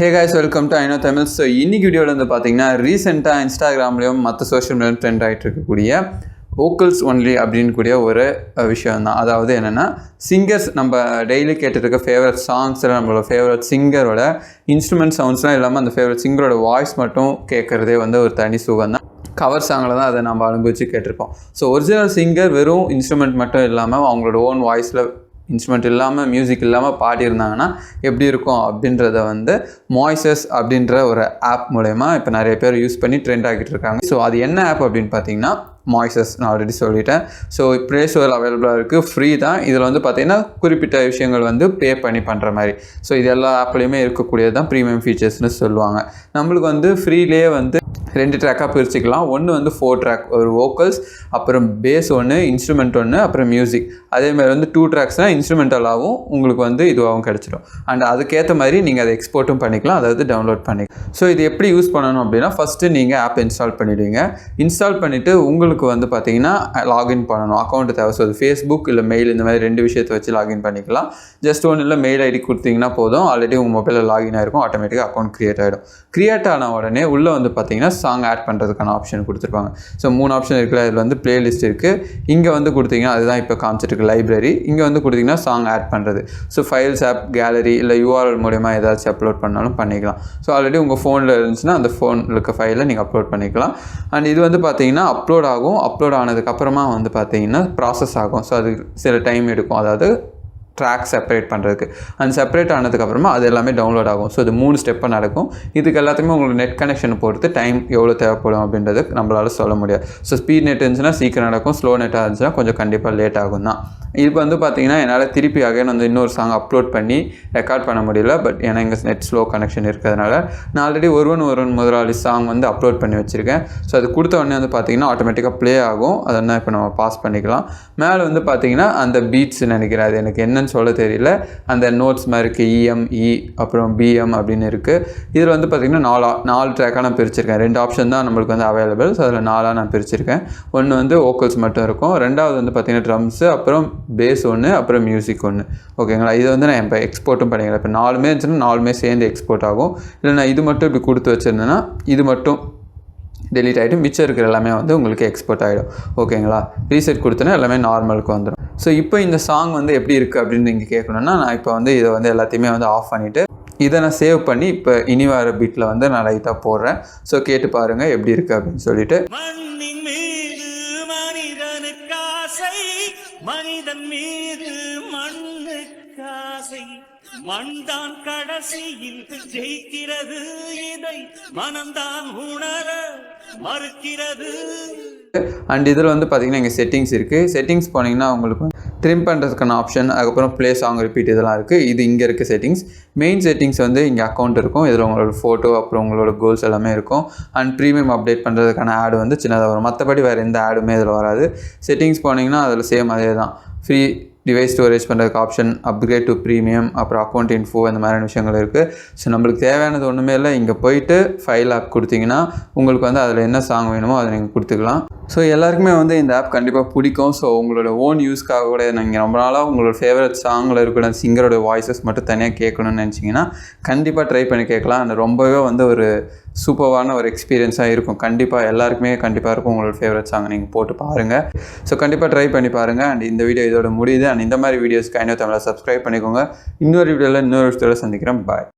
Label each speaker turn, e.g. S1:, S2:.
S1: Hey guys, welcome to I know Tamil. So இன்னைக்கு வீடியோவில் வந்து பார்த்தீங்கன்னா ரீசெண்டாக இன்ஸ்டாகிராம்லேயும் மற்ற சோஷியல் மீடியாவும் ட்ரெண்ட் ஆகிட்டு இருக்கக்கூடிய வோக்கல்ஸ் ஒன்லி அப்படின்னு கூடிய ஒரு விஷயம் தான். அதாவது என்னென்னா சிங்கர்ஸ் நம்ம டெய்லி கேட்டுருக்க ஃபேவரட் சாங்ஸில் நம்மளோட ஃபேவரட் சிங்கரோட இன்ஸ்ட்ருமெண்ட் சவுண்ட்ஸ்லாம் இல்லாமல் அந்த ஃபேவரட் சிங்கரோட வாய்ஸ் மட்டும் கேட்குறதே வந்து ஒரு தனி சுகம் தான். கவர் சாங்கில் தான் அதை நம்ம அனுபவித்து கேட்டிருப்போம். ஸோ ஒரிஜினல் சிங்கர் வெறும் இன்ஸ்ட்ருமெண்ட் மட்டும் இல்லாமல் அவங்களோட ஓன் வாய்ஸில் இன்ஸ்ட்ருமெண்ட் இல்லாமல் மியூசிக் இல்லாமல் பாடியிருந்தாங்கன்னா எப்படி இருக்கும் அப்படின்றத வந்து மோய்ஸஸ் அப்படின்ற ஒரு ஆப் மூலயமா இப்போ நிறைய பேர் யூஸ் பண்ணி ட்ரெண்ட் ஆகிட்டு இருக்காங்க. ஸோ அது என்ன ஆப் அப்படின்னு பார்த்தீங்கன்னா மோய்ஸஸ், நான் ஆல்ரெடி சொல்லிட்டேன். ஸோ ப்ளே ஸ்டோர் அவைலபிளாக இருக்குது, ஃப்ரீ தான். இதில் வந்து பார்த்திங்கன்னா குறிப்பிட்ட விஷயங்கள் வந்து பே பண்ணி பண்ணுற மாதிரி. ஸோ இது எல்லா ஆப்லேயுமே இருக்கக்கூடியது தான் ப்ரீமியம் ஃபீச்சர்ஸ்னு சொல்லுவாங்க. நம்மளுக்கு வந்து ஃப்ரீலேயே வந்து 2 ட்ராக்காக பிரிச்சுக்கலாம். ஒன்று வந்து 4 ட்ராக், ஒரு வோக்கல்ஸ், அப்புறம் பேஸ் ஒன்று, இன்ஸ்ட்ருமெண்ட் ஒன்று, அப்புறம் மியூசிக். அதேமாதிரி வந்து 2 ட்ராக்ஸ்னால் இன்ஸ்ட்ருமெண்டலாகவும் உங்களுக்கு வந்து இதுவாகவும் கிடச்சிடும். அண்ட் அதுக்கேற்ற மாதிரி நீங்கள் அதை எக்ஸ்போர்ட்டும் பண்ணிக்கலாம், அதாவது டவுன்லோட் பண்ணிக்கலாம். ஸோ இது எப்படி யூஸ் பண்ணணும் அப்படின்னா ஃபஸ்ட்டு நீங்கள் ஆப் இன்ஸ்டால் பண்ணிவிடுவீங்க. இன்ஸ்டால் பண்ணிவிட்டு உங்களுக்கு வந்து பார்த்தீங்கன்னா லாகின் பண்ணணும், அக்கௌண்ட் தேவை. ஸோ அது ஃபேஸ்புக் இல்லை மெயில், இந்த மாதிரி 2 விஷயத்தை வச்சு லாகின் பண்ணிக்கலாம். ஜஸ்ட் ஒன்று இல்லை, மெயில் ஐடி கொடுத்தீங்கன்னா போதும், ஆல்ரெடி உங்கள் மொபைலில் லாகின் ஆகிருக்கும், ஆட்டோமேட்டிக்காக அக்கௌண்ட் க்ரியேட் ஆகிடும். க்ரியேட் ஆன உடனே உள்ளே வந்து பார்த்தீங்கன்னா சாங் ஆட் பண்ணுறதுக்கான ஆப்ஷன் கொடுத்துருப்பாங்க. ஸோ 3 ஆப்ஷன் இருக்குல்ல, இதில் வந்து பிளேலிஸ்ட் இருக்குது. இங்கே வந்து கொடுத்தீங்கன்னா அதுதான் இப்போ காமிச்சிட்டு லைப்ரரி. இங்கே வந்து கொடுத்தீங்கன்னா சாங் ஆட் பண்ணுறது. ஸோ ஃபைல்ஸ், ஆப், கேலரி இல்லை URL மூலமாக ஏதாச்சும் அப்லோட் பண்ணாலும் பண்ணிக்கலாம். ஸோ ஆல்ரெடி உங்கள் ஃபோனில் இருந்துச்சுன்னா அந்த ஃபோனில் இருக்க ஃபைலை நீங்கள் அப்லோட் பண்ணிக்கலாம். அண்ட் இது வந்து பார்த்தீங்கன்னா அப்லோட் ஆகும். அப்லோட் ஆனதுக்கப்புறமா வந்து பார்த்தீங்கன்னா ப்ராசஸ் ஆகும். ஸோ அது சில டைம் எடுக்கும், அதாவது ட்ராக் செப்பரேட் பண்ணுறதுக்கு. அண்ட் செப்பரேட் ஆனதுக்கப்புறமா அது எல்லாமே டவுன்லோட் ஆகும். ஸோ இது 3 ஸ்டெப்பாக நடக்கும். இதுக்கு எல்லாத்துக்குமே உங்களுக்கு நெட் கனெக்ஷன் பொறுத்து டைம் எவ்வளோ தேவைப்படும் அப்படின்றது நம்மளால் சொல்ல முடியாது. ஸோ ஸ்பீட் நெட் இருந்துச்சுன்னா சீக்கிரம் நடக்கும், ஸ்லோ நெட்டாக இருந்துச்சுன்னா கொஞ்சம் கண்டிப்பாக லேட் ஆகும் தான். இப்போ வந்து பார்த்தீங்கன்னா என்னால் திருப்பி அகைன் வந்து இன்னொரு சாங் அப்லோட் பண்ணி ரெக்கார்ட் பண்ண முடியல. பட் ஏன்னா எங்கள் நெட் ஸ்லோ கனெக்ஷன் இருக்கிறதுனால நான் ஆல்ரெடி ஒருவன் முதலாளி சாங் வந்து அப்லோட் பண்ணி வச்சுருக்கேன். ஸோ அது கொடுத்த உடனே வந்து பார்த்தீங்கன்னா ஆட்டோமேட்டிக்காக ப்ளே ஆகும். அதெல்லாம் இப்போ நம்ம பாஸ் பண்ணிக்கலாம். மேலே வந்து பார்த்தீங்கன்னா அந்த பீட்ஸ் நினைக்கிறேன், அது எனக்கு என்னன்னு சொல்ல தெரியல, அந்த நோட்ஸ் மாதிரி இருக்குது, EM, E அப்புறம் BM அப்படின்னு இருக்குது. இதில் வந்து பார்த்திங்கன்னா 4 ட்ராக்காக நான் பிரிச்சிருக்கேன். 2 ஆப்ஷன் தான் நம்மளுக்கு வந்து அவைலபிள். ஸோ அதில் 4 நான் பிரிச்சிருக்கேன். ஒன்று வந்து வோக்கல்ஸ் மட்டும் இருக்கும், ரெண்டாவது வந்து பார்த்திங்கன்னா ட்ரம்ஸு, அப்புறம் பேஸ் ஒன்று, அப்புறம் மியூசிக் ஒன்று. ஓகேங்களா, இது வந்து நான் இப்போ எக்ஸ்போர்ட்டும் பண்ணிக்கிறேன். இப்போ 4மே இருந்துச்சுன்னா 4மே சேர்ந்து எக்ஸ்போர்ட் ஆகும். இல்லை நான் இது மட்டும் இப்படி கொடுத்து வச்சுருந்தேன்னா இது மட்டும் டெலீட் ஆகிட்டு மிச்சம் இருக்கிற எல்லாமே வந்து உங்களுக்கு எக்ஸ்போர்ட் ஆகிடும். ஓகேங்களா, ரீசெட் கொடுத்தோன்னா எல்லாமே நார்மலுக்கு வந்துடும். ஸோ இப்போ இந்த சாங் வந்து எப்படி இருக்குது அப்படின்னு நீங்கள் கேட்கணுன்னா நான் இப்போ வந்து இதை வந்து எல்லாத்தையுமே வந்து ஆஃப் பண்ணிவிட்டு இதை நான் சேவ் பண்ணி இப்போ இனி வர பீட்டில் வந்து நான் லைட்டாக போடுறேன். ஸோ கேட்டு பாருங்கள் எப்படி இருக்குது அப்படின்னு சொல்லிட்டு. மனிதன் மீது மண்ணுக்காசை, மண்தான் கடைசியில் ஜெயிக்கிறது, இதை மனம்தான் உணர மறுக்கிறது. அண்ட் இதில் வந்து பார்த்தீங்கன்னா இங்கே செட்டிங்ஸ் இருக்குது. செட்டிங்ஸ் போனீங்கன்னா உங்களுக்கு ட்ரிம் பண்ணுறதுக்கான ஆப்ஷன், அதுக்கப்புறம் ப்ளே சாங் ரிப்பீட் இதெல்லாம் இருக்குது. இது இங்கே இருக்க செட்டிங்ஸ். மெயின் செட்டிங்ஸ் வந்து இங்கே அக்கௌண்ட் இருக்கும், இதில் உங்களோட ஃபோட்டோ அப்புறம் உங்களோட கோல்ஸ் எல்லாமே இருக்கும். அண்ட் ப்ரீமியம் அப்டேட் பண்ணுறதுக்கான ஆடு வந்து சின்னதாக வரும். மற்றபடி வேறு எந்த ஆடுமே இதில் வராது. செட்டிங்ஸ் போனீங்கன்னா அதில் சேம் அதே தான். ஃப்ரீ டிவைஸ் ஸ்டோரேஜ் பண்ணுறதுக்கு ஆப்ஷன், அப்கிரேட் டு ப்ரீமியம், அப்புறம் அக்கௌண்ட் இன்ஃபோ, இந்த மாதிரியான விஷயங்கள் இருக்குது. ஸோ நம்மளுக்கு தேவையானது ஒன்றுமே இல்லை. இங்கே போயிட்டு ஃபைல் ஆப் கொடுத்தீங்கன்னா உங்களுக்கு வந்து அதில் என்ன சாங் வேணுமோ அதை நீங்கள் கொடுத்துக்கலாம். ஸோ எல்லாருக்குமே வந்து இந்த ஆப் கண்டிப்பாக பிடிக்கும். ஸோ உங்களோட ஓன் யூஸ்க்காக கூட நீங்கள் ரொம்ப நாளாக உங்களோட ஃபேவரட் சாங்கில் இருக்கிற சிங்கரோட வாய்ஸஸ் மட்டும் தனியாக கேட்கணும்னு நினச்சிங்கன்னா கண்டிப்பாக ட்ரை பண்ணி கேட்கலாம். அந்த ரொம்பவே வந்து ஒரு சூப்பரான ஒரு எக்ஸ்பீரியன்ஸாக இருக்கும். கண்டிப்பாக எல்லாருக்குமே கண்டிப்பாக இருக்கும். உங்களோட ஃபேவரட் சாங்கை நீங்கள் போட்டு பாருங்கள். ஸோ கண்டிப்பாக ட்ரை பண்ணி பாருங்கள். அண்ட் இந்த வீடியோ இதோட முடியுது. அண்ட் இந்த மாதிரி வீடியோஸ்க்கு ஐ நோ தமிழை சப்ஸ்கிரைப் பண்ணிக்கோங்க. இன்னொரு வீடியோவில் இன்னொரு விஷயத்தோட சந்திக்கிறேன். பாய்.